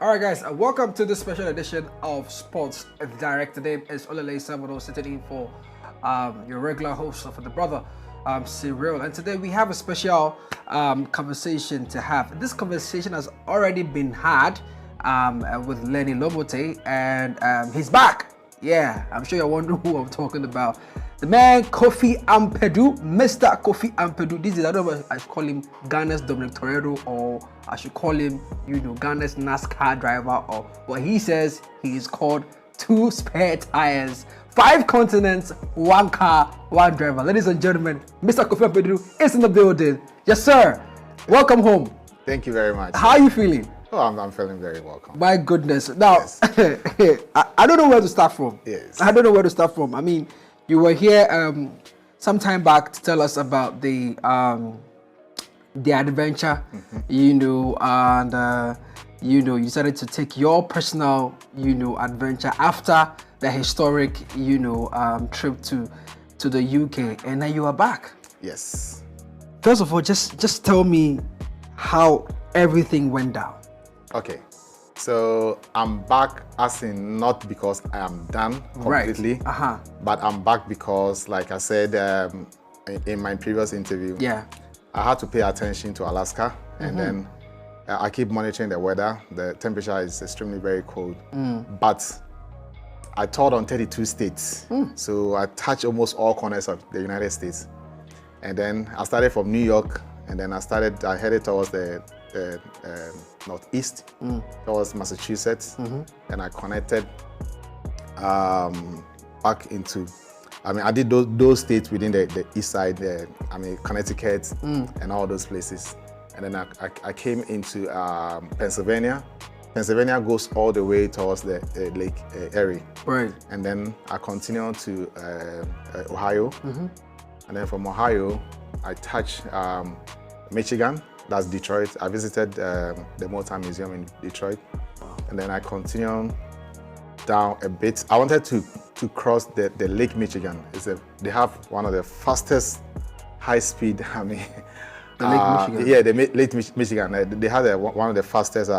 All right, guys, welcome to this special edition of Sports Direct. Today is Olele Sabado sitting in for your regular host for the brother, Cyril. And today we have a special conversation to have. This conversation has already been had with Lenny Lomote, and he's back. Yeah, I'm sure you're wondering who I'm talking about. The man, Kofi Ampadu, Mr. Kofi Ampadu. This is, I don't know if I should call him Ghana's Dominic Toretto, or I should call him, Ghana's NASCAR driver, or what he says he is called 2 spare tires, 5 continents, 1 car, 1 driver. Ladies and gentlemen, Mr. Kofi Ampadu is in the building. Yes, sir. Welcome home. Thank you very much. How are you feeling? Oh, I'm feeling very welcome. My goodness. Now, Yes. I don't know where to start from. Yes. I don't know where to start from. I mean, you were here some time back to tell us about the adventure, and you decided to take your personal, adventure after the historic, trip to the UK, and now you are back. Yes. First of all, just tell me how everything went down. Okay. So I'm back, as in not because I am done completely, Right. but I'm back because, like I said in my previous interview, Yeah. I had to pay attention to Alaska, and then I keep monitoring the weather. The temperature is extremely very cold, but I toured on 32 states, so I touched almost all corners of the United States. And then I started from New York, and then I headed towards the northeast, towards Massachusetts, and I connected back into, I did those states within the east side, Connecticut and all those places. And then I came into Pennsylvania. Pennsylvania goes all the way towards the Lake Erie. Right. And then I continued to Ohio. And then from Ohio, I touched Michigan. That's Detroit. I visited the Motor Museum in Detroit. And then I continued down a bit. I wanted to cross the Lake Michigan. They have one of the fastest high-speed, The Lake Michigan? Yeah, the Lake Michigan. They have one of the fastest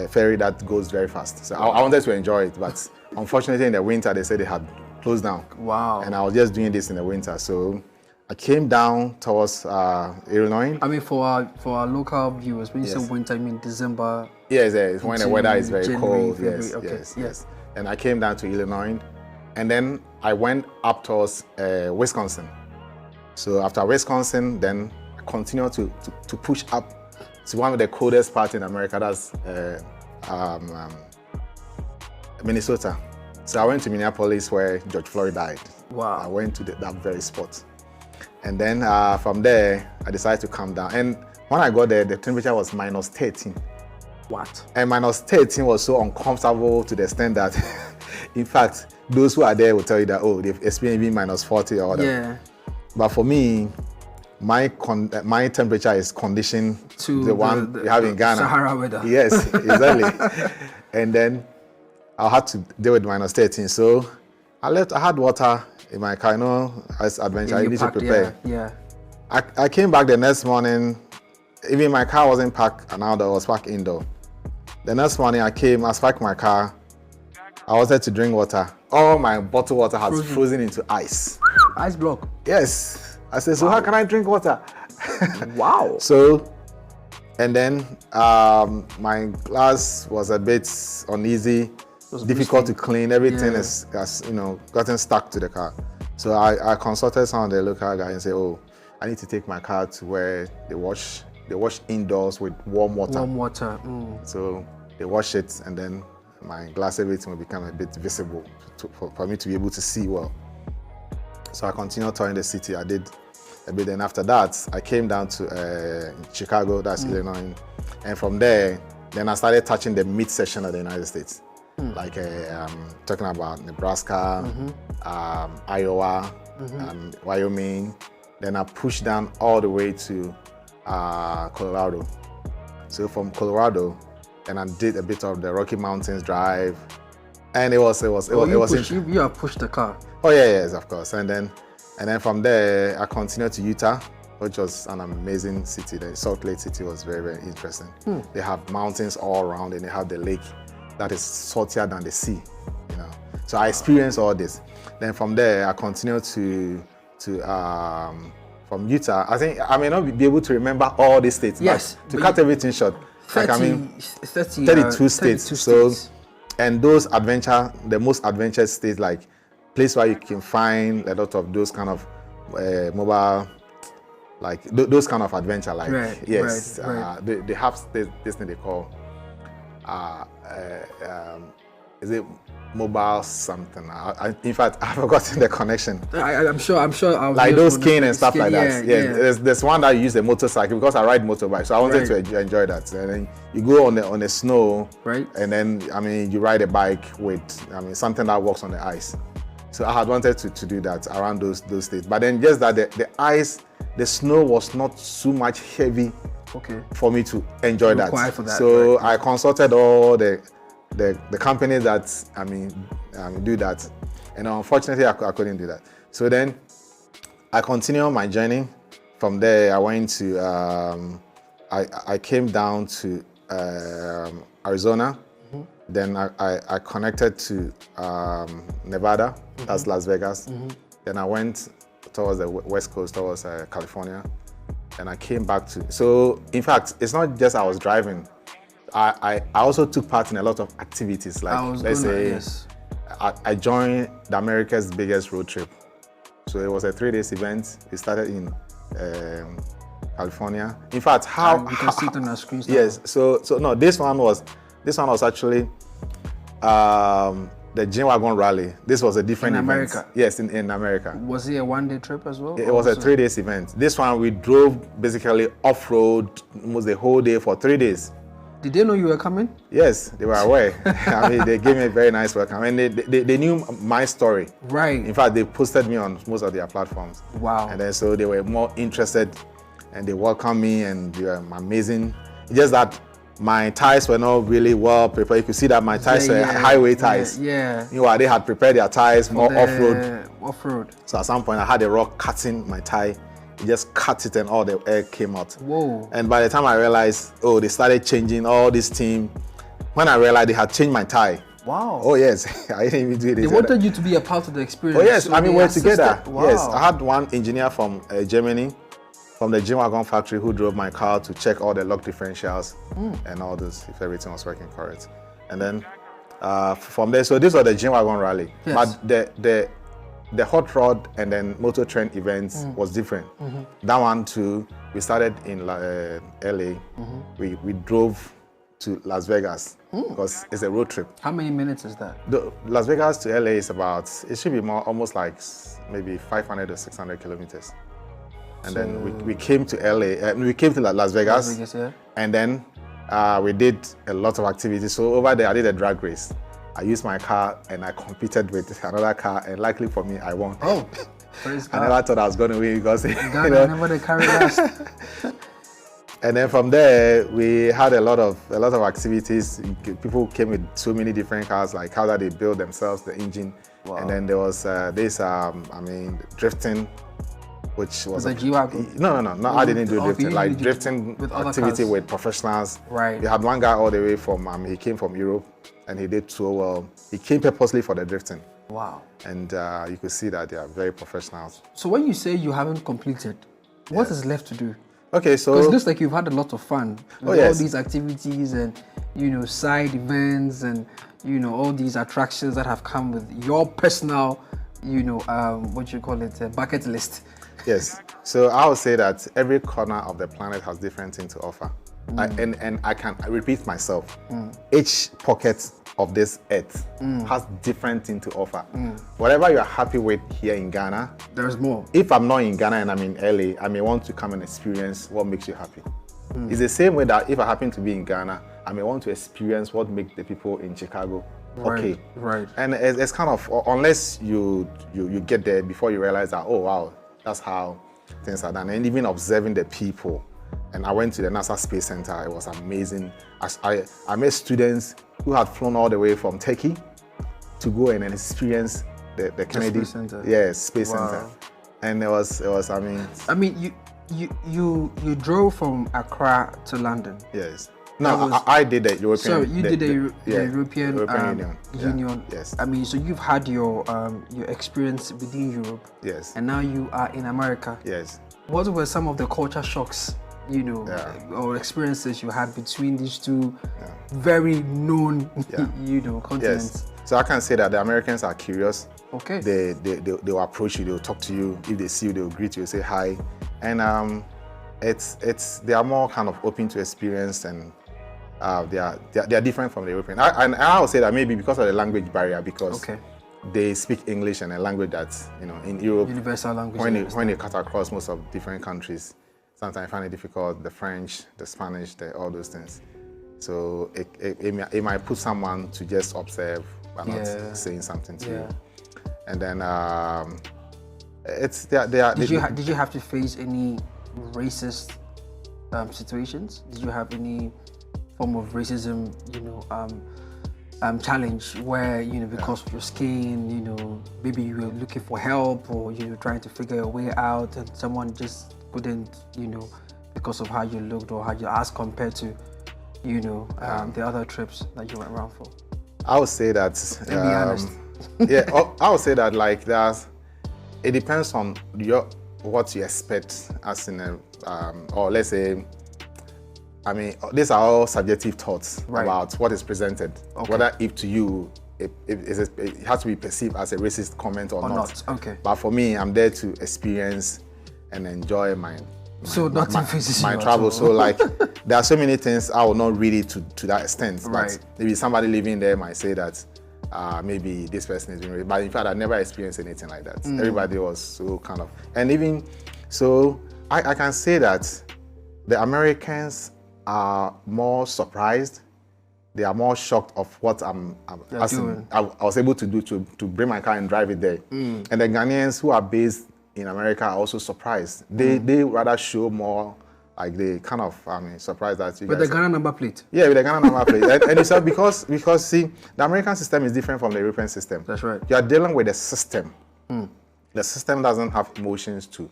ferry that goes very fast. So I wanted to enjoy it, but unfortunately in the winter, they said they had closed down. Wow. And I was just doing this in the winter. So I came down towards Illinois. I mean, for our local viewers, when you say Yes. winter, I mean December. Yes, when the weather is very January, cold. February. Yes, Okay, yes, yeah. yes. And I came down to Illinois, and then I went up towards Wisconsin. So after Wisconsin, then I continued to push up to one of the coldest parts in America. That's Minnesota. So I went to Minneapolis, where George Floyd died. Wow. I went to that very spot. And then from there, I decided to come down. And when I got there, the temperature was minus 13. What? And minus 13 was so uncomfortable to the extent that, in fact, those who are there will tell you that, oh, they've experienced even minus 40 or whatever. Yeah. But for me, my temperature is conditioned to the one we have in Ghana. Sahara weather. Yes, exactly. And then I had to deal with minus 13. So I had water in my car, as adventure, I need to prepare. Yeah. I came back the next morning, even my car wasn't parked and outdoor, it was parked indoor. The next morning I parked my car, I wanted to drink water. All my bottled water has frozen into ice. Ice block. Yes. I said, so how can I drink water? Wow. So, and then my glass was a bit uneasy, difficult to clean. Everything has gotten stuck to the car. So I consulted some of the local guys and said, oh, I need to take my car to where they wash indoors with warm water. Warm water. So they wash it, and then my glass, everything will become a bit visible for me to be able to see well. So I continued touring the city. I did a bit. Then after that, I came down to Chicago, that's Illinois. And from there, then I started touching the mid-section of the United States. Like talking about Nebraska, Iowa, Wyoming. Then I pushed down all the way to Colorado. So from Colorado, and I did a bit of the Rocky Mountains drive, and it was. You have pushed the car. Oh yeah, yes, of course. And then from there, I continued to Utah. which was an amazing city. The Salt Lake City was very, very interesting. They have mountains all around, and they have the lake that is saltier than the sea, you know. So I experienced all this. Then from there, I continued to from Utah. I think I may not be able to remember all these states. Yes, but to cut everything short, 32 states. So, and those the most adventurous states, like place where you can find a lot of those kind of mobile, like those kind of adventure. Like yes, they have this thing they call is it mobile something? In fact, I've forgotten the connection. I'm sure. I'll like those skiing and stuff like that. Yeah. There's one that you use a motorcycle because I ride motorbike, so I wanted to enjoy that. And then you go on the snow, right? And then you ride a bike with something that works on the ice. So I had wanted to do that around those states, but then just that the ice, the snow was not so much heavy for me to enjoy that. For that. So I consulted all the companies that do that, and unfortunately I couldn't do that. So then I continued my journey. From there I went to I came down to Arizona. Then I connected to Nevada, that's Las Vegas. Then I went towards the west coast, towards California. And I came back to, so in fact, it's not just I was driving. I also took part in a lot of activities, like let's say I joined the America's biggest road trip. So it was a 3 days event. It started in California. In fact, you can see it on our screen. Yes. So no, this one was actually the G-Wagon rally. This was a different event. In America? Yes, in America. Was it a one-day trip as well? It was a 3 days event. This one we drove basically off-road almost the whole day for 3 days. Did they know you were coming? Yes, they were aware. They gave me a very nice welcome, and they knew my story. Right. In fact, they posted me on most of their platforms. Wow. And then so they were more interested, and they welcomed me, and they were amazing. It's just that my tires were not really well prepared. You could see that my tires were highway tires. Yeah. You know, they had prepared their tires more off-road. Off-road. So at some point, I had a rock cutting my tire. It just cut it and all the air came out. Whoa. And by the time I realized, they started changing all this team. When I realized they had changed my tire. Wow. Oh yes, I didn't even do it. They wanted you to be a part of the experience. Oh yes, so we were together. Wow. Yes, I had one engineer from Germany, from the G-Wagon factory, who drove my car to check all the lock differentials and all this, if everything was working correct. And then from there, so this was the G-Wagon rally. Yes. But the hot rod and then motor trend events was different. That one too, we started in LA. We drove to Las Vegas because it's a road trip. How many minutes is that? Las Vegas to LA is it should be almost like maybe 500 or 600 kilometers. And then we came to LA, we came to Las Vegas, and then we did a lot of activities. So over there, I did a drag race. I used my car and I competed with another car, and luckily for me, I won. Oh, praise God. I never thought I was going to win because never they carry last. And then from there, we had a lot of activities. People came with so many different cars, like how that they build themselves, the engine. Wow. And then there was drifting, which was a G-Wagon. No. I didn't do drifting. Like drifting with activity with professionals. Right. We had one guy all the way from he came from Europe, and he did so well. He came purposely for the drifting. Wow. And you could see that they are very professionals. So when you say you haven't completed, what is left to do? Okay, so because it looks like you've had a lot of fun with all these activities and side events and all these attractions that have come with your personal bucket list. Yes. So I would say that every corner of the planet has different things to offer. And I can repeat myself. Each pocket of this earth has different things to offer. Whatever you're happy with here in Ghana, there's more. If I'm not in Ghana and I'm in LA, I may want to come and experience what makes you happy. It's the same way that if I happen to be in Ghana, I may want to experience what makes the people in Chicago okay. Right. And it's kind of, unless you get there before you realize that, oh wow, that's how things are done. And even observing the people. And I went to the NASA Space Center. It was amazing. I met students who had flown all the way from Turkey to go and experience the Kennedy Space Center. Space Center. And it was you drove from Accra to London. Yes. No, I did the European. So you did the European Union. Union. Yes. I mean, so you've had your experience within Europe. Yes. And now you are in America. Yes. What were some of the culture shocks, or experiences you had between these two very known, continents? Yes. So I can say that the Americans are curious. Okay. They will approach you. They will talk to you. If they see you, they will greet you, say hi, and they are more kind of open to experience, and they are different from the European. And I would say that maybe because of the language barrier, because they speak English and a language that in Europe, universal language. When they cut across most of different countries, sometimes I find it difficult. The French, the Spanish, all those things. So it might put someone to just observe but not saying something to you. And then Did you have to face any racist situations? Did you have any form of racism, challenge where because of your skin, maybe you were looking for help or trying to figure a way out, and someone just couldn't, because of how you looked or how you as compared to, the other trips that you went around for? I would say that. Be honest. I would say that it depends on what you expect as in or let's say. I mean, these are all subjective thoughts about what is presented. Whether if to you it has to be perceived as a racist comment or not. Okay. But for me, I'm there to experience and enjoy my travel. So there are so many things I will not read it to that extent. But maybe somebody living there might say that maybe this person is being racist. But in fact, I never experienced anything like that. Everybody was so kind of, and even so, I can say that the Americans are more surprised. They are more shocked of what I was able to do to bring my car and drive it there. And the Ghanaians who are based in America are also surprised. They rather show more, like they kind of surprised that you with guys. The Ghana number plate. Yeah, with the Ghana number plate. and it's because see, the American system is different from the European system. That's right. You are dealing with a system. The system doesn't have emotions to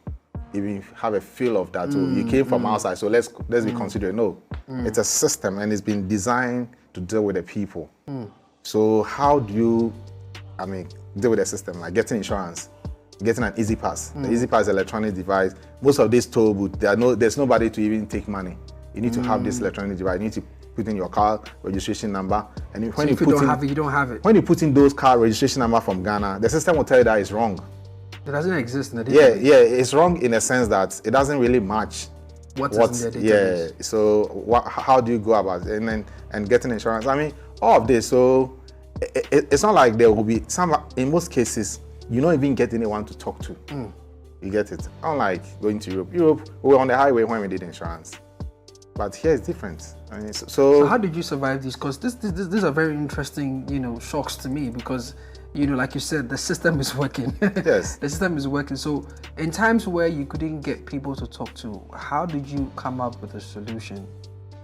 even have a feel of that. You came from outside, so let's be considerate. No, it's a system and it's been designed to deal with the people. So how do you, deal with the system? Like getting insurance, getting an Easy Pass. The Easy Pass is an electronic device. Most of these toll booths, there's nobody to even take money. You need to have this electronic device. You need to put in your car registration number, and when if you don't have it, you don't have it. When you put in those car registration number from Ghana, the system will tell you that it's wrong. It doesn't exist in the database. Yeah, it's wrong in a sense that it doesn't really match what's in the database. Yeah, so how do you go about it? And getting insurance? I mean, all of this. So it's not like there will be in most cases, you don't even get anyone to talk to. You get it? Unlike going to Europe. Europe, we were on the highway when we did insurance. But here it's different. I mean, so how did you survive this? Because these are very interesting, shocks to me, because like you said, the system is working. Yes. The system is working. So in times where you couldn't get people to talk to, how did you come up with a solution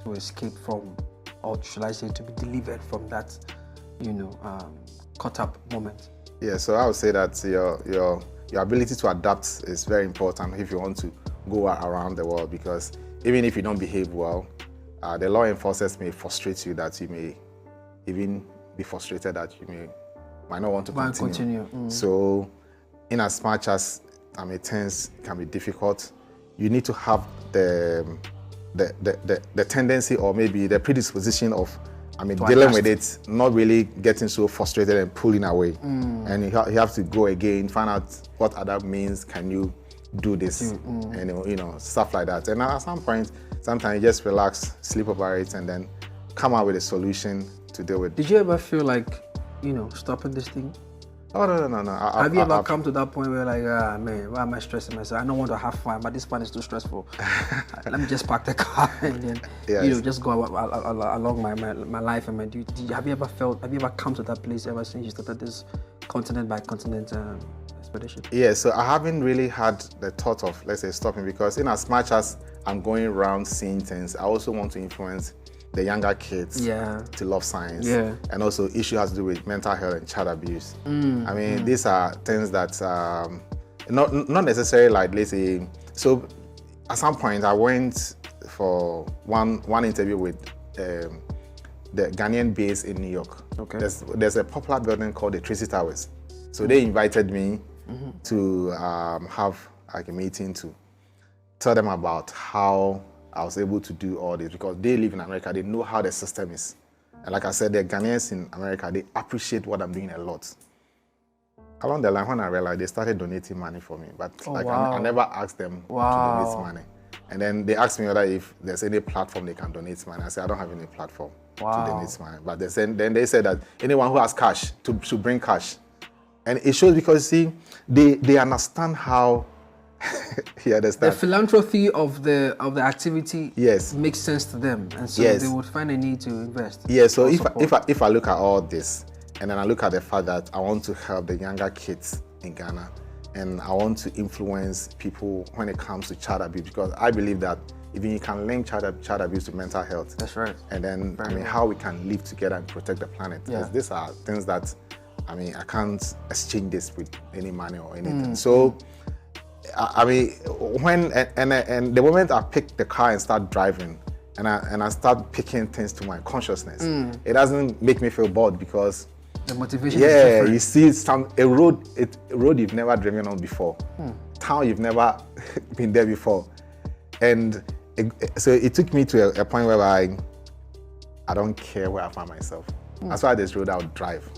to escape from, or should I say, to be delivered from that, caught up moment? Yeah, so I would say that your ability to adapt is very important if you want to go around the world, because even if you don't behave well, the law enforcers may frustrate you, that you may even be frustrated that you might not want to continue. So in as much as things can be difficult, you need to have the tendency or maybe the predisposition of dealing with it, not really getting so frustrated and pulling away. And you have to go again, find out what other means can you do this, and stuff like that. And at some point, sometimes you just relax, sleep over it, and then come out with a solution to deal with. Did you ever feel like, stopping this thing? Oh, no. Have you ever come to that point where man, why am I stressing myself? I don't want to have fun, but this fun is too stressful. Let me just park the car and then, just go along my life and my duty. Have you ever come to that place ever since you started this continent by continent expedition? Yeah, so I haven't really had the thought of, let's say, stopping, because in as much as I'm going around seeing things, I also want to influence the younger kids to love science, and also issue has to do with mental health and child abuse. These are things that not necessarily like, let's say, so at some point, I went for one interview with the Ghanaian base in New York. Okay. There's a popular building called the Tracy Towers. So they invited me to have like a meeting to tell them about how I was able to do all this, because they live in America, they know how the system is. And like I said, the Ghanaians in America, they appreciate what I'm doing a lot. Along the line, when I realized, they started donating money for me, but I never asked them to donate money. And then they asked me whether if there's any platform they can donate money. I said, I don't have any platform to donate money. But then they said that anyone who has cash should bring cash. And it shows because, see, they understand how you understand. The philanthropy of the activity makes sense to them, and so they would find a need to invest. Yeah, so if I look at all this, and then I look at the fact that I want to help the younger kids in Ghana, and I want to influence people when it comes to child abuse, because I believe that even you can link child abuse to mental health. That's right. And then, how we can live together and protect the planet. Yeah. These are things that, I can't exchange this with any money or anything. So, when and the moment I pick the car and start driving, and I start picking things to my consciousness, it doesn't make me feel bored, because the motivation is different. You see a road you've never driven on before, town you've never been there before, and so it took me to a point where I don't care where I find myself. As far as this road, I'll drive.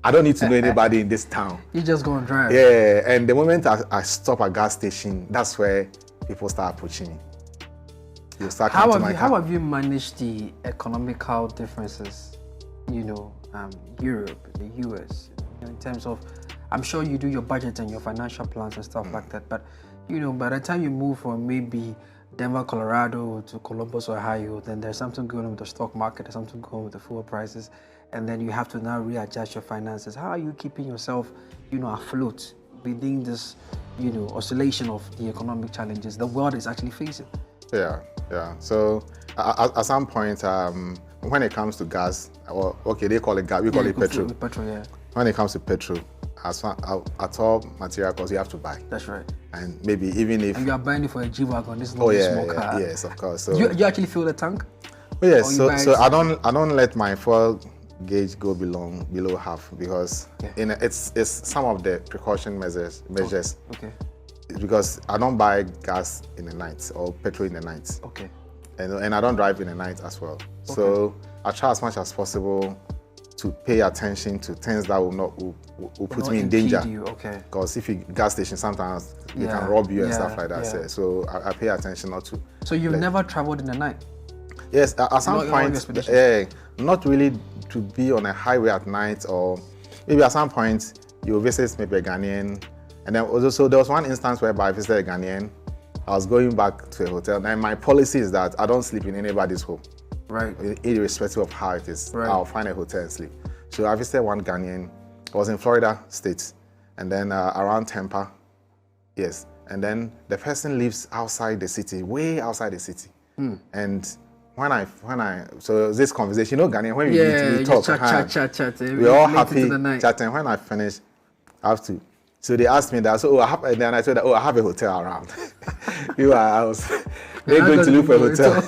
I don't need to know anybody in this town. You just go and drive. Yeah, and the moment I stop at gas station, that's where people start approaching me. You start coming to my car. How have you managed the economical differences? Europe, the US, in terms of, I'm sure you do your budget and your financial plans and stuff like that. But by the time you move from maybe Denver, Colorado to Columbus, Ohio, then there's something going on with the stock market, there's something going on with the fuel prices, and then you have to now readjust your finances. How are you keeping yourself, afloat within this, oscillation of the economic challenges the world is actually facing? Yeah. So at some point, when it comes to gas, they call it gas, we call it petrol. Petrol, yeah. When it comes to petrol, at all material costs you have to buy. That's right. And maybe even if... And you are buying it for a G-Wagon, this is not a small car. Yes, of course. So you actually fill the tank? Oh, yes, so I don't let my fuel gauge go below half, because it's some of the precaution measures. Okay. Because I don't buy gas in the night or petrol in the night. Okay. And I don't drive in the night as well. Okay. So I try as much as possible to pay attention to things that will put me in danger. Okay. Because if you gas station, sometimes they can rob you and stuff like that. Yeah. So I pay attention not to. So you've never traveled in the night? Yes, at some point, not really to be on a highway at night, or maybe at some point you visit maybe a Ghanaian. And then also there was one instance whereby I visited a Ghanaian. I was going back to a hotel, and my policy is that I don't sleep in anybody's home. Right. Irrespective of how it is, right. I'll find a hotel and sleep. So I visited one Ghanaian. I was in Florida State, and then around Tampa, yes. And then the person lives outside the city, way outside the city. And so this conversation, Ghanaian, when we meet, we talk. Chat. We're all happy chatting. When I finish, I have to. So they asked me that. So and then I told them, I have a hotel around. They're going to look for a hotel.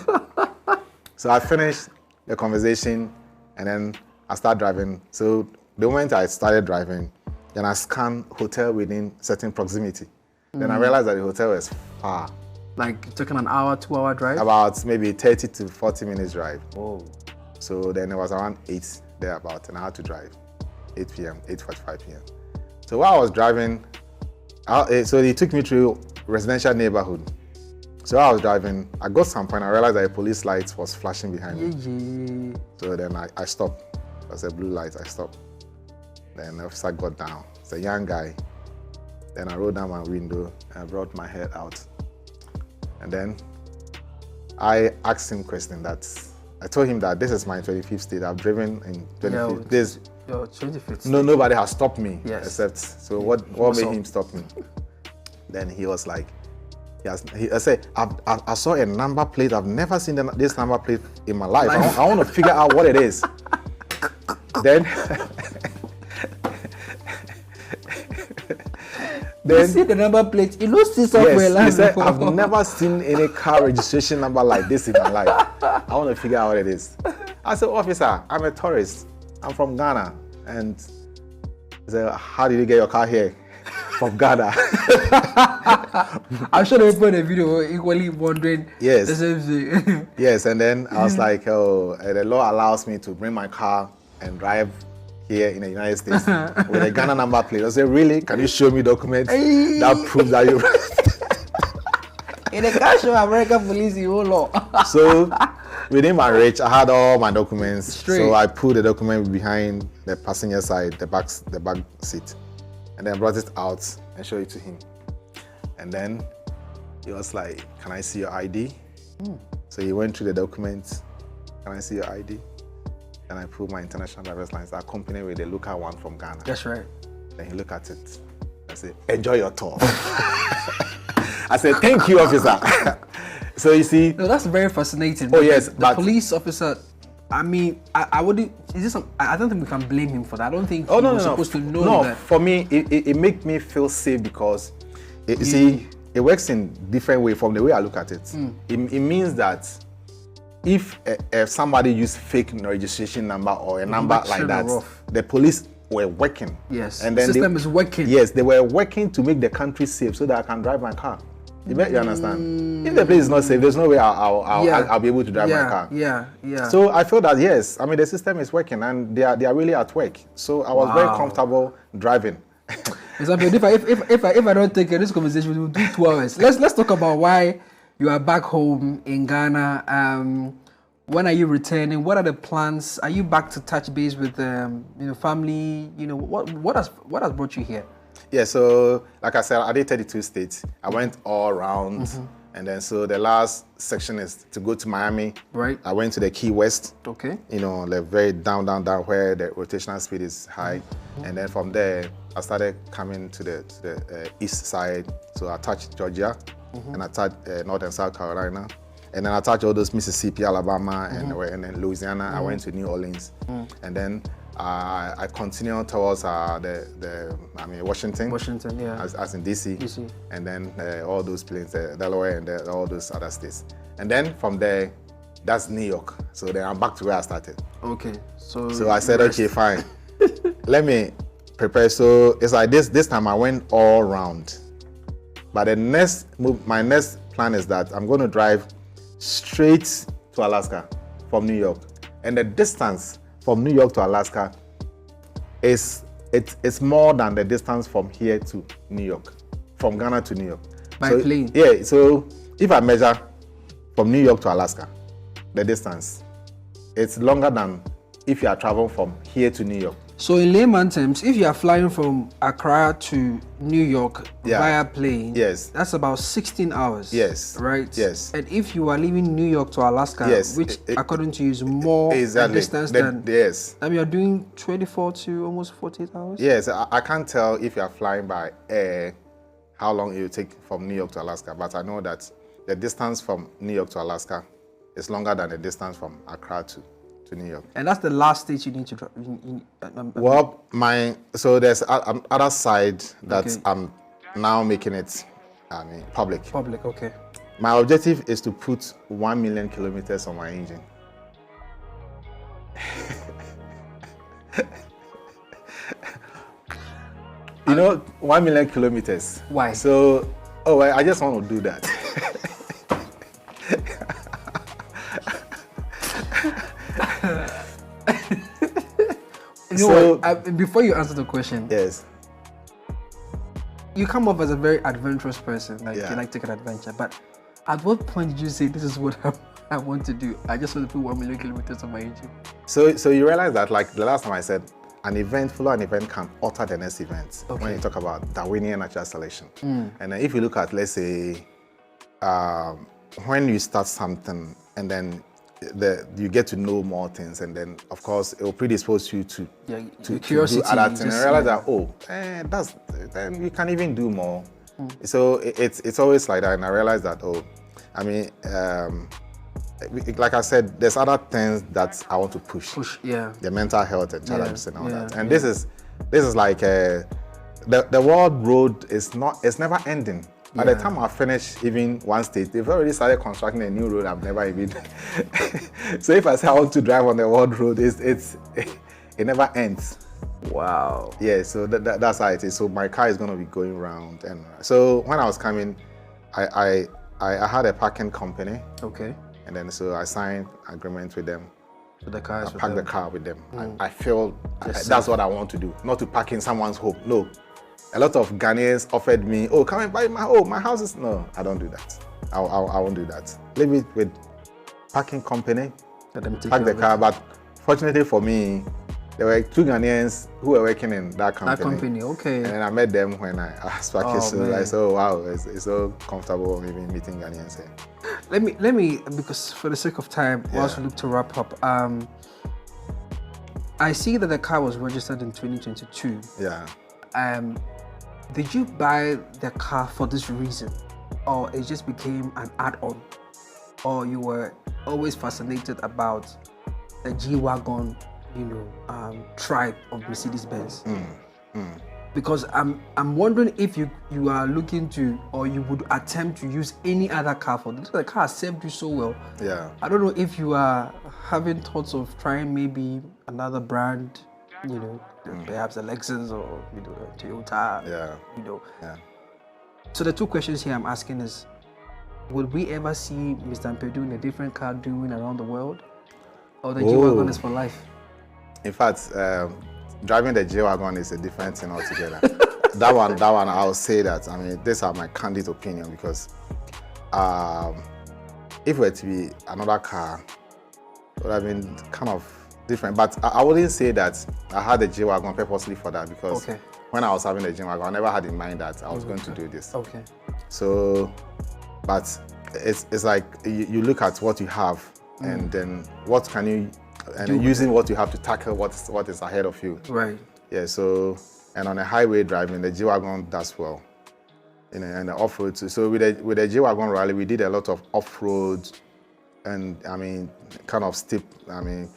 So I finished the conversation, and then I started driving. So the moment I started driving, then I scanned hotel within certain proximity. Then I realized that the hotel was far. Like taking an hour, 2-hour drive? About maybe 30 to 40 minutes drive. Oh. So then it was around 8 thereabout, and I had to drive 8 p.m., 8:45 p.m. So while I was driving, so they took me through residential neighborhood. So while I was driving, I got some point, I realized that a police light was flashing behind me. So then I stopped. It was a blue light, I stopped. Then the officer got down. It's a young guy. Then I rolled down my window and I brought my head out. And then I asked him a question I told him that this is my 25th state. I've driven in 25th. Your 25th. No, nobody has stopped me. Yes. Except, so what made him stop me? Then he was like, I said, I saw a number plate. I've never seen this number plate in my life. I want to figure out what it is. You see the number plate, you don't see software Yes, like he said, I've never seen any car registration number like this in my life. I want to figure out what it is. I said, officer, I'm a tourist. I'm from Ghana. And he said, how did you get your car here? From Ghana. I'm sure the people in the video were equally wondering Yes. the same thing. Yes, and then I was like, oh, the law allows me to bring my car and drive here in the United States with a Ghana number plate. I said, really? Can you show me documents that prove that you... In the cash of American police, you whole law. So within my reach, I had all my documents. Straight. So I put the document behind the passenger side, the back seat, and then brought it out and showed it to him. And then he was like, can I see your ID? So he went through the documents. Can I see your ID? And I put my international driver's license accompanied with the local one from Ghana. That's right. Then he looked at it. I said, enjoy your tour. I said, thank you, officer. So you see. No, that's very fascinating. Oh yes, the police officer. I mean, I wouldn't. Is this? I don't think we can blame him for that. I don't think he was supposed to know that. For me, it makes me feel safe because, you see, it works in different way from the way I look at it. It means that if somebody used fake registration number or a number like that, the police were working. Yes, and then the system is working. Yes, they were working to make the country safe so that I can drive my car. You understand? If the place is not safe, there's no way I'll be able to drive my car. Yeah. So I feel that yes, I mean the system is working and they are really at work. So I was very comfortable driving. Example, if I don't take this conversation, we'll do 2 hours. Let's talk about why you are back home in Ghana. When are you returning? What are the plans? Are you back to touch base with family? What has brought you here? Yeah, so like I said, I did 32 states. I went all around, and then so the last section is to go to Miami. Right. I went to the Key West. Okay. Like very down where the rotational speed is high, and then from there I started coming to the east side. So I touched Georgia, and I touched North and South Carolina, and then I touched all those Mississippi, Alabama, and then Louisiana. I went to New Orleans, and then I continued towards Washington. Washington, yeah. As in DC. DC. And then all those places, Delaware and all those other states. And then from there, that's New York. So then I'm back to where I started. Okay. So I said, okay, fine. Let me prepare. So it's like this time I went all around. But the next move, my next plan is that I'm going to drive straight to Alaska from New York. And the distance from New York to Alaska it's more than the distance from here to New York, from Ghana to New York. By plane? Yeah, so if I measure from New York to Alaska, the distance, it's longer than if you are traveling from here to New York. So in layman terms, if you are flying from Accra to New York via plane, yes, that's about 16 hours. Yes. Right? Yes. And if you are leaving New York to Alaska, yes, which according to you is more distance than... Yes. I mean, you're doing 24 to almost 48 hours? Yes, I can't tell if you are flying by air, how long it will take from New York to Alaska, but I know that the distance from New York to Alaska is longer than the distance from Accra to New York. And that's the last stage you need to drive. So there's other side that I'm now making it, public. Public, okay. My objective is to put 1 million kilometers on my engine. You know, 1 million kilometers. Why? So, I just want to do that. Before you answer the question, yes, you come off as a very adventurous person, like you like taking adventure. But at what point did you say, "This is what I want to do"? I just want to put 1 million kilometers on my engine. So you realize that, like the last time I said, an event can alter the next event. When you talk about Darwinian natural selection, and then if you look at, let's say, when you start something and then you get to know more things, and then of course it will predispose you to curiosity, do other things, and realize that then you can even do more. So it's always like that, and I realize that like I said, there's other things that I want to push. Yeah. The mental health and challenges and all that. And this is like the world road is not, it's never ending. By the Yeah. time I finish even one state, they've already started constructing a new road I've never even. So if I say I want to drive on the world road, it never ends. Wow. Yeah, so that's how it is. So my car is going to be going around, and so when I was coming, I had a parking company, Okay. and then so I signed agreement with them. So the car is with Park the them. car with them. I feel Just that's what I want to do, not to park in someone's home. No, a lot of Ghanaians offered me, oh, come and buy my home. My house is no. I don't do that. I won't do that. Leave it with parking company. Let them take Park care the of car. it. But fortunately for me, there were 2 Ghanaians who were working in that company. That company, okay. And then I met them when I was parking. Oh, So man. I said, oh, wow, it's so comfortable even meeting Ghanaians here. Let me because for the sake of time, whilst we look to wrap up, I see that the car was registered in 2022. Yeah. Did you buy the car for this reason, or it just became an add-on, or you were always fascinated about the G-Wagon, tribe of Mercedes-Benz? Because I'm wondering if you are looking to, or you would attempt to use any other car for this. The car has served you so well. Yeah. I don't know if you are having thoughts of trying maybe another brand, perhaps a Lexus or a Toyota. Yeah. Yeah. So the 2 questions here I'm asking is, would we ever see Mr. Ampadu in a different car doing around the world, or the G-Wagon is for life? In fact, driving the G-Wagon is a different thing altogether. that one, I'll say that. I mean, these are my candid opinion because if it were to be another car, it would have been kind of different. But I wouldn't say that I had the G-Wagon purposely for that, because when I was having the G-Wagon, I never had in mind that I was going to do this. Okay. So, but it's like you look at what you have, and then what can you, and then using what you have to tackle what is ahead of you. Right. Yeah. So, and on a highway driving, the G-Wagon does well. And the off-road too. So with the G-Wagon rally, we did a lot of off-road, and I mean, kind of steep,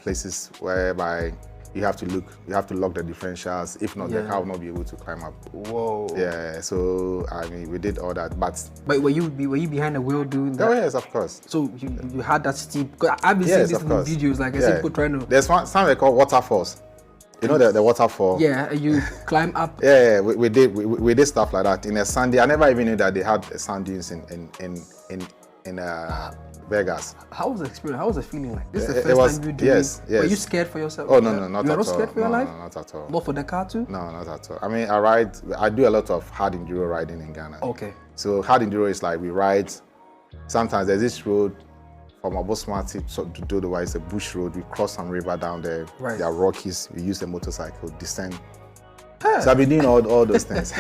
places whereby you have to lock the differentials. If not, the car will not be able to climb up. Whoa. Yeah. So we did all that, but were you behind the wheel doing that? oh yes, of course. So you had that steep. Cause I've been seeing this in the videos. Like I see people trying to. There's some they call waterfalls. You know the waterfall. Yeah, you climb up. Yeah, we did stuff like that in a sand dune. I never even knew that they had sand dunes in Vegas. How was the experience? How was the feeling like? This is the It first was- time you doing. yes, yes. Were you scared for yourself? Oh no, not you at were all. not scared for your No, life? No, not at all. Not for the car too? No, not at all. I mean, I do a lot of hard enduro riding in Ghana. Okay. So hard enduro is like we ride. Sometimes there's this road from Abosmati to Dodowa. It's a bush road. We cross some river down there. Right. There are rockies. We use the motorcycle, descend. So I've been doing all those things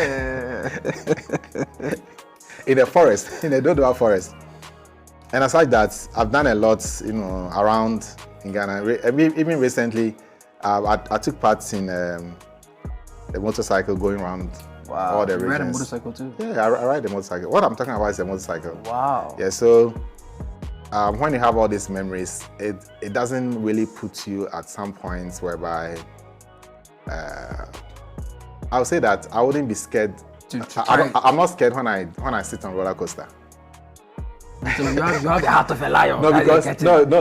in the forest, in the Dodowa forest. And aside that, I've done a lot, around in Ghana. Even recently, I took part in a motorcycle going around all the regions. You ride a motorcycle too? Yeah, I ride a motorcycle. What I'm talking about is a motorcycle. Wow. Yeah, so when you have all these memories, it doesn't really put you at some points whereby I would say that I wouldn't be scared. I'm not scared when I sit on roller coaster. So you have the heart of a lion.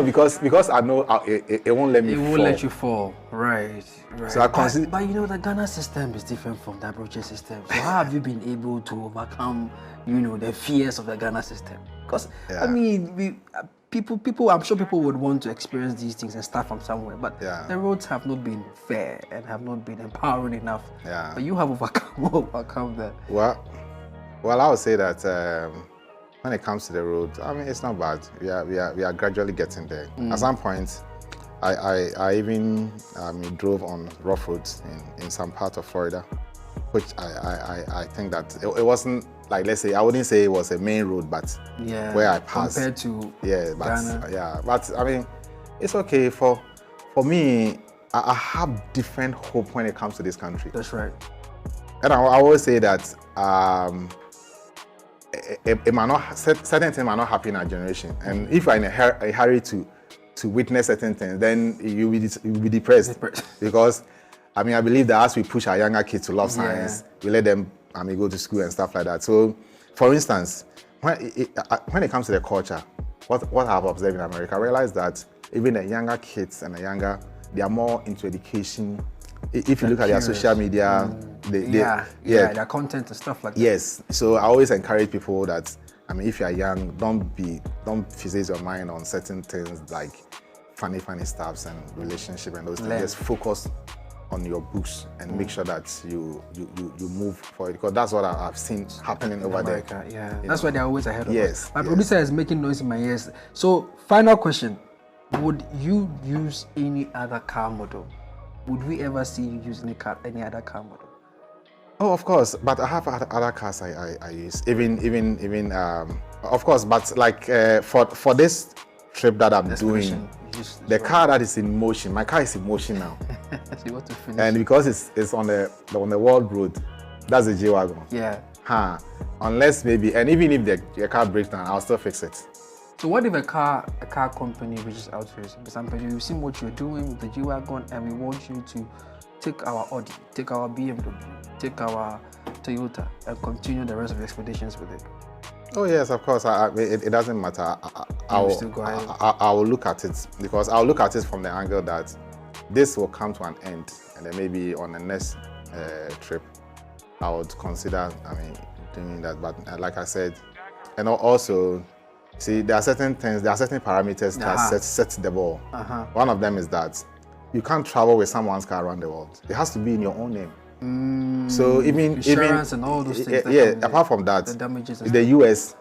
Because I know it won't let me fall. It won't let you fall. Right. So I consider. But the Ghana system is different from the Abroche system. So how have you been able to overcome, the fears of the Ghana system? Because people, I'm sure people would want to experience these things and start from somewhere. But the roads have not been fair and have not been empowering enough. Yeah. But you have overcome that. Well, I would say that. When it comes to the road, it's not bad. We are gradually getting there. At some point, I even drove on rough roads in some part of Florida, which I think that it wasn't like, let's say, I wouldn't say it was a main road, but where I passed compared to Ghana. But it's okay for me. I have different hope when it comes to this country. That's right. And I always say that. It might not, certain things might not happen in our generation, and if you're in a hurry to witness certain things, then you'll be depressed because I mean, I believe that as we push our younger kids to love science, we let them, go to school and stuff like that. So, for instance, when it comes to the culture, what I've observed in America, I realize that even the younger kids and they are more into education. If you look at their social media, their content and stuff like that. Yes. So I always encourage people that, if you are young, don't fixate your mind on certain things like funny stuffs and relationship and those things. Just focus on your books and make sure that you move forward, because that's what I've seen happening over America, there. Yeah, that's why they're always ahead of us. My yes. producer is making noise in my ears. So, final question: would you use any other car model? Would we ever see you use any other car model? Oh, of course, but I have other cars I use. Even of course, but like for this trip that I'm doing, the car that is in motion, my car is in motion now. So you want to finish. And because it's on the world road, that's a G-Wagon. Yeah. Unless maybe, and even if the car breaks down, I'll still fix it. So what if a car company reaches out to us? For example, you've seen what you're doing with the G-Wagon, and we want you to take our Audi, take our BMW, take our Toyota, and continue the rest of the expeditions with it. Oh yes, of course. It doesn't matter. I will look at it, because I'll look at it from the angle that this will come to an end, and then maybe on the next trip, I would consider doing that. But like I said, and also, see, there are certain parameters that set the ball. One of them is that you can't travel with someone's car around the world. It has to be in your own name. So insurance and all those things. Apart from that, the damages. The US,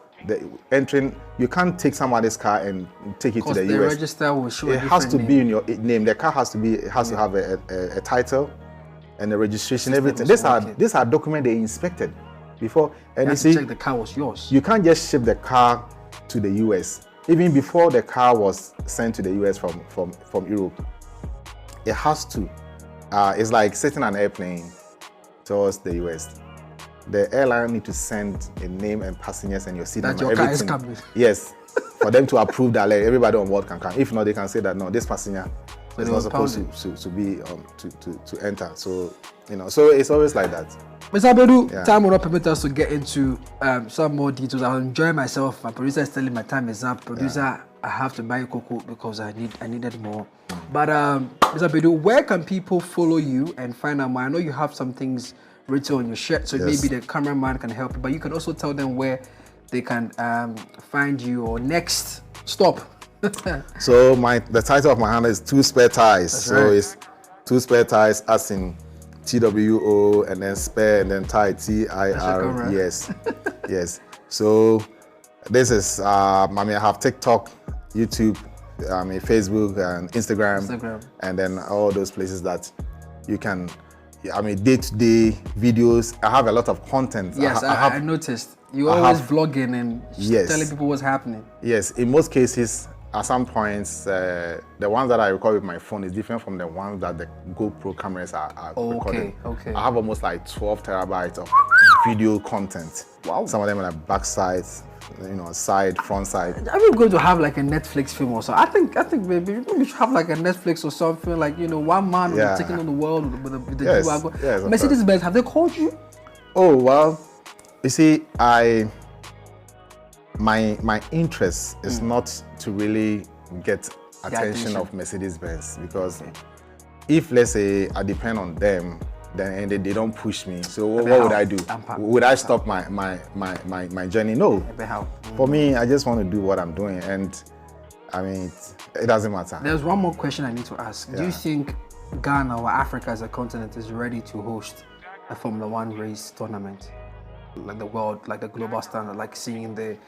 you can't take somebody's car and take it to the US. The register will show it has to be in your name. The car has to have a title and a registration, everything. These are documents they inspected before. And you see, check the car was yours. You can't just ship the car to the US. Even before the car was sent to the US from Europe, it has to. It's like sitting on an airplane towards the US. The airline need to send a name and passengers and your seat number, everything. Car is coming. Yes, for them to approve that, like, everybody on board can come. If not, they can say that no, this passenger is not supposed to be to enter. So so it's always like that. Mr. Ampadu, time will not permit us to get into some more details. I'll enjoy myself. My producer is telling my time is up. Producer, I have to buy cocoa because I needed more. But Mr. Ampadu, where can people follow you and find out more? I know you have some things written on your shirt, so maybe the cameraman can help you. But you can also tell them where they can find you or next stop. So the title of my handle is Two Spare Tires. That's so right. It's Two Spare Tires, as in TWO, and then spare, and then tie, TIR. Yes. So this is I have TikTok, YouTube, Facebook, and Instagram, and then all those places that you can. Day-to-day videos. I have a lot of content. Yes, I noticed. You're always vlogging and telling people what's happening. Yes, in most cases, at some points, the ones that I record with my phone is different from the ones that the GoPro cameras are recording. Okay. I have almost like 12 terabytes of video content. Wow. Some of them are like back sides, side, front side. Are we going to have like a Netflix film or so? I think maybe we should have like a Netflix or something, like, one man taking on the world with the G-Wagon. Yes, Mercedes-Benz, have they called you? Oh, well, you see, my interest is not to really get attention of Mercedes-Benz, because if, let's say, I depend on them, then they don't push me. So what would I do? Would I stop my journey? No. For me, I just want to do what I'm doing, and it doesn't matter. There's one more question I need to ask. Do you think Ghana or Africa as a continent is ready to host a Formula One race tournament, like the world, like the global standard, like seeing the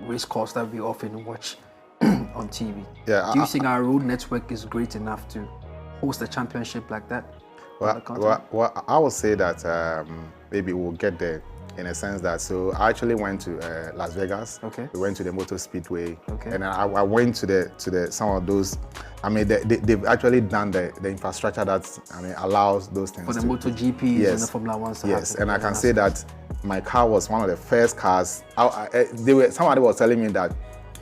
race course that we often watch on TV? Yeah. Do you think our road network is great enough to host a championship like that? Well, I would say that maybe we'll get there, in a sense that, so I actually went to Las Vegas. Okay. We went to the Motor Speedway. Okay. And I went to some of those. They've actually done the infrastructure that allows those things for the MotoGPs and the Formula One. Yes, and I can say that my car was one of the first cars. Somebody was telling me that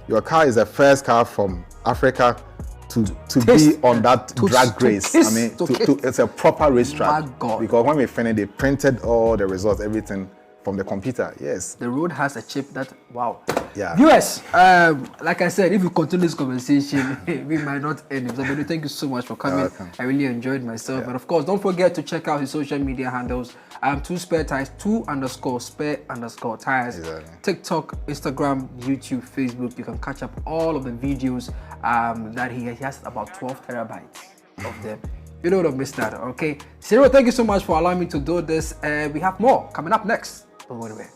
your car is the first car from Africa to taste, be on that drag to race. kiss, I mean, to kiss. it's a proper racetrack. My God. Because when we finished, they printed all the results, everything from the computer. Yes. The road has a chip that, wow. Yeah. Viewers, like I said, if we continue this conversation, we might not end it. So, thank you so much for coming. I really enjoyed myself. And of course, don't forget to check out his social media handles. 2 spare tires, 2_spare_ tires. Exactly. TikTok, Instagram, YouTube, Facebook. You can catch up all of the videos that he has about 12 terabytes of them. You don't want to miss that, okay? Cyril, thank you so much for allowing me to do this. We have more coming up next. Don't go anywhere.